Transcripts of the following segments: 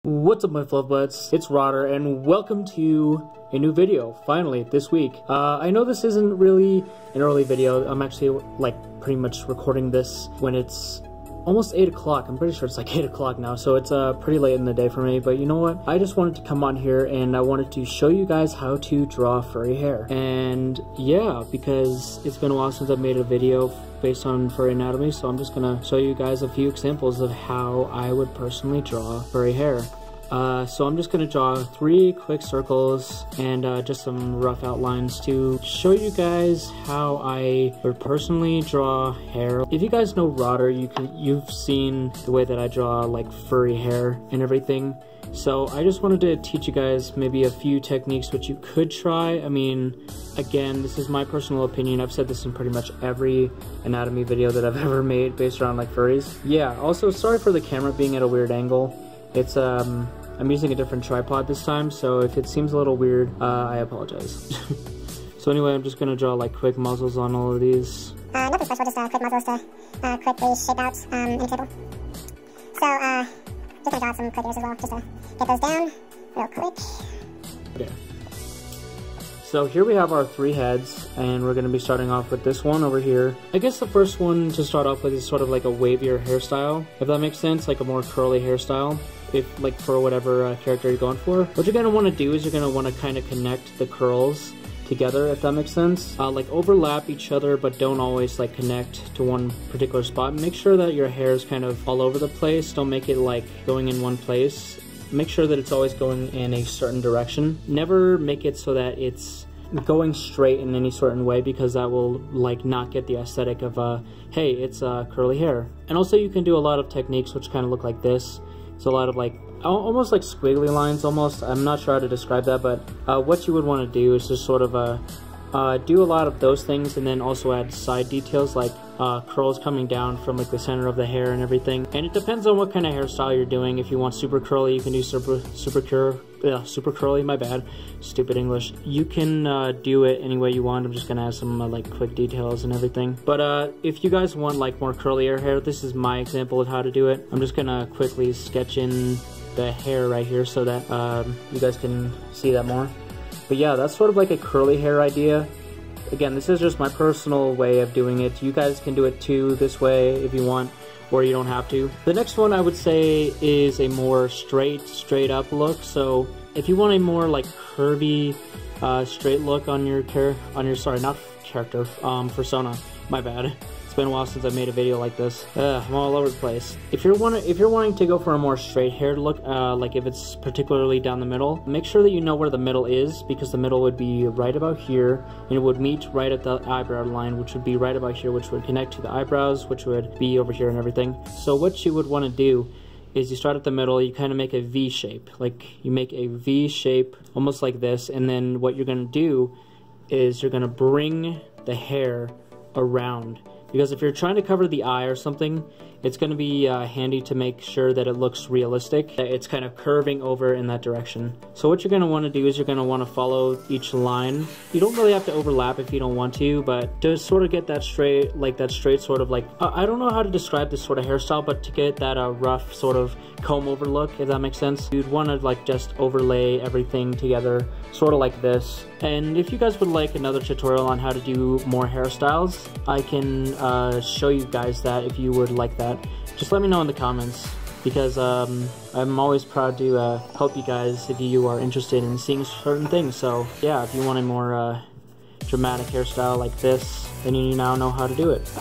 What's up, my fluff butts? It's Rodder, and welcome to a new video, finally, this week. I know this isn't really an early video. I'm actually, like, pretty much recording this when it's almost 8 o'clock. I'm pretty sure it's like 8 o'clock now, so it's pretty late in the day for me. But you know what? I just wanted to come on here and I wanted to show you guys how to draw furry hair. And yeah, because it's been a while since I've made a video based on furry anatomy, so I'm just gonna show you guys a few examples of how I would personally draw furry hair. So I'm just gonna draw 3 quick circles and just some rough outlines to show you guys how I would personally draw hair. If you guys know Rodder, you've seen the way that I draw like furry hair and everything. So I just wanted to teach you guys maybe a few techniques which you could try. I mean, again, this is my personal opinion. I've said this in pretty much every anatomy video that I've ever made based around like furries. Yeah, also sorry for the camera being at a weird angle. It's I'm using a different tripod this time, so if it seems a little weird, I apologize. So anyway, I'm just gonna draw like quick muzzles on all of these. Nothing special, just quick muzzles to quickly shape out any table. So just gonna draw some quick ears as well, just to get those down real quick. Okay. So here we have our 3 heads, and we're going to be starting off with this one over here. I guess the first one to start off with is sort of like a wavier hairstyle, if that makes sense, like a more curly hairstyle, if like for whatever character you're going for. What you're going to want to do is you're going to want to kind of connect the curls together, if that makes sense. Like overlap each other, but don't always like connect to one particular spot. Make sure that your hair is kind of all over the place. Don't make it like going in one place. Make sure that it's always going in a certain direction. Never make it so that it's going straight in any certain way, because that will like not get the aesthetic of hey, it's curly hair. And also you can do a lot of techniques which kind of look like this. It's a lot of like almost like squiggly lines almost. I'm not sure how to describe that, but what you would want to do is just sort of do a lot of those things, and then also add side details like curls coming down from like the center of the hair and everything. And it depends on what kind of hairstyle you're doing. If you want super curly, you can do super curly, my bad, stupid English. You can do it any way you want. I'm just gonna add some like quick details and everything. But if you guys want like more curlier hair, this is my example of how to do it. I'm just gonna quickly sketch in the hair right here so that you guys can see that more. But yeah, that's sort of like a curly hair idea. Again, this is just my personal way of doing it. You guys can do it too this way if you want, or you don't have to. The next one I would say is a more straight up look. So if you want a more like curvy, straight look on your persona, my bad. It's been a while since I made a video like this. I'm all over the place. If you're wanting to go for a more straight haired look, like if it's particularly down the middle, make sure that you know where the middle is, because the middle would be right about here, and it would meet right at the eyebrow line, which would be right about here, which would connect to the eyebrows, which would be over here and everything. So what you would want to do is you start at the middle, you kind of make a V shape. Like you make a V shape almost like this, and then what you're going to do is you're going to bring the hair around. Because if you're trying to cover the eye or something, it's going to be handy to make sure that it looks realistic, that it's kind of curving over in that direction. So what you're going to want to do is you're going to want to follow each line. You don't really have to overlap if you don't want to, but to sort of get that straight sort of like, I don't know how to describe this sort of hairstyle, but to get that rough sort of comb over look, if that makes sense, you'd want to like just overlay everything together, sort of like this. And if you guys would like another tutorial on how to do more hairstyles, I can show you guys that if you would like that. Just let me know in the comments, because I'm always proud to help you guys if you are interested in seeing certain things. So yeah, if you want a more dramatic hairstyle like this, then you now know how to do it.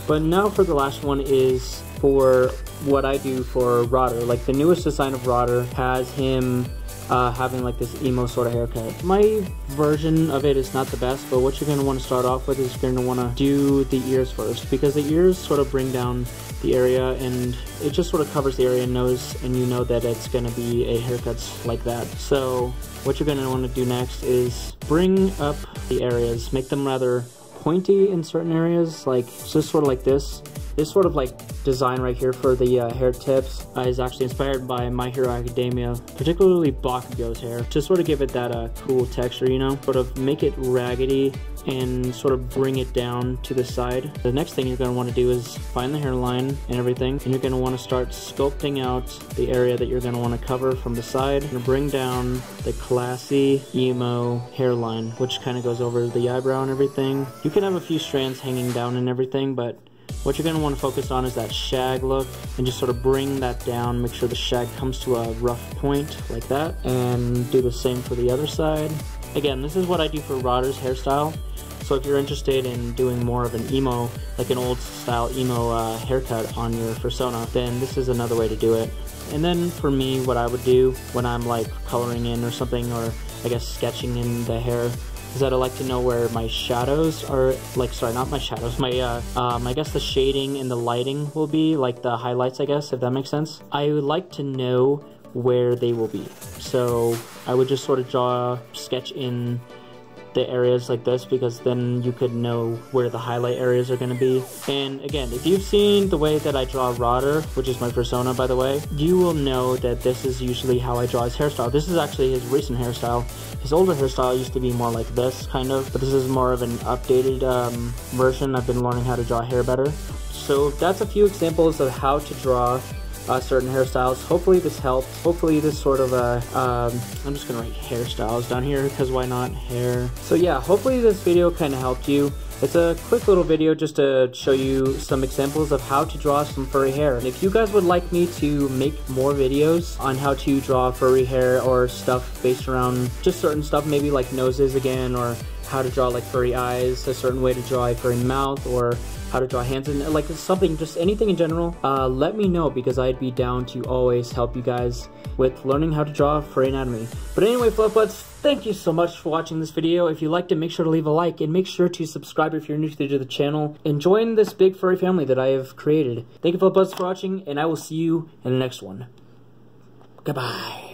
But now for the last one is for what I do for Rodder. Like the newest design of Rodder has him having like this emo sort of haircut. My version of it is not the best, but what you're going to want to start off with is you're going to want to do the ears first, because the ears sort of bring down the area, and it just sort of covers the area and nose, and you know that it's going to be a haircut like that. So what you're going to want to do next is bring up the areas, make them rather pointy in certain areas, like just sort of like this. This sort of like design right here for the hair tips is actually inspired by My Hero Academia, particularly Bakugo's hair, to sort of give it that cool texture, you know, sort of make it raggedy and sort of bring it down to the side. The next thing you're going to want to do is find the hairline and everything, and you're going to want to start sculpting out the area that you're going to want to cover from the side. You're going to bring down the classy emo hairline, which kind of goes over the eyebrow and everything. You can have a few strands hanging down and everything, but what you're going to want to focus on is that shag look, and just sort of bring that down. Make sure the shag comes to a rough point like that, and do the same for the other side. Again, this is what I do for Rodder's hairstyle, so if you're interested in doing more of an emo, like an old style emo haircut on your persona, then this is another way to do it. And then for me, what I would do when I'm like coloring in or something, or I guess sketching in the hair, is that I like to know where my shadows are, like, sorry, not my shadows, my, I guess the shading and the lighting will be, like the highlights, I guess, if that makes sense. I would like to know where they will be. So I would just sort of sketch in the areas like this, because then you could know where the highlight areas are going to be. And again, if you've seen the way that I draw Rodder, which is my persona by the way, you will know that this is usually how I draw his hairstyle. This is actually his recent hairstyle. His older hairstyle used to be more like this, kind of, but this is more of an updated version. I've been learning how to draw hair better. So that's a few examples of how to draw certain hairstyles. Hopefully this helped. Hopefully this sort of I'm just gonna write hairstyles down here, because why not hair. So yeah, hopefully this video kind of helped you. It's a quick little video just to show you some examples of how to draw some furry hair. And if you guys would like me to make more videos on how to draw furry hair, or stuff based around just certain stuff, maybe like noses again, or how to draw like furry eyes, a certain way to draw a furry mouth, or how to draw hands, and like something, just anything in general, let me know, because I'd be down to always help you guys with learning how to draw furry anatomy. But anyway, Fluff Buds, thank you so much for watching this video. If you liked it, make sure to leave a like, and make sure to subscribe if you're new to the channel, and join this big furry family that I have created. Thank you, Fluff Buds, for watching, and I will see you in the next one. Goodbye.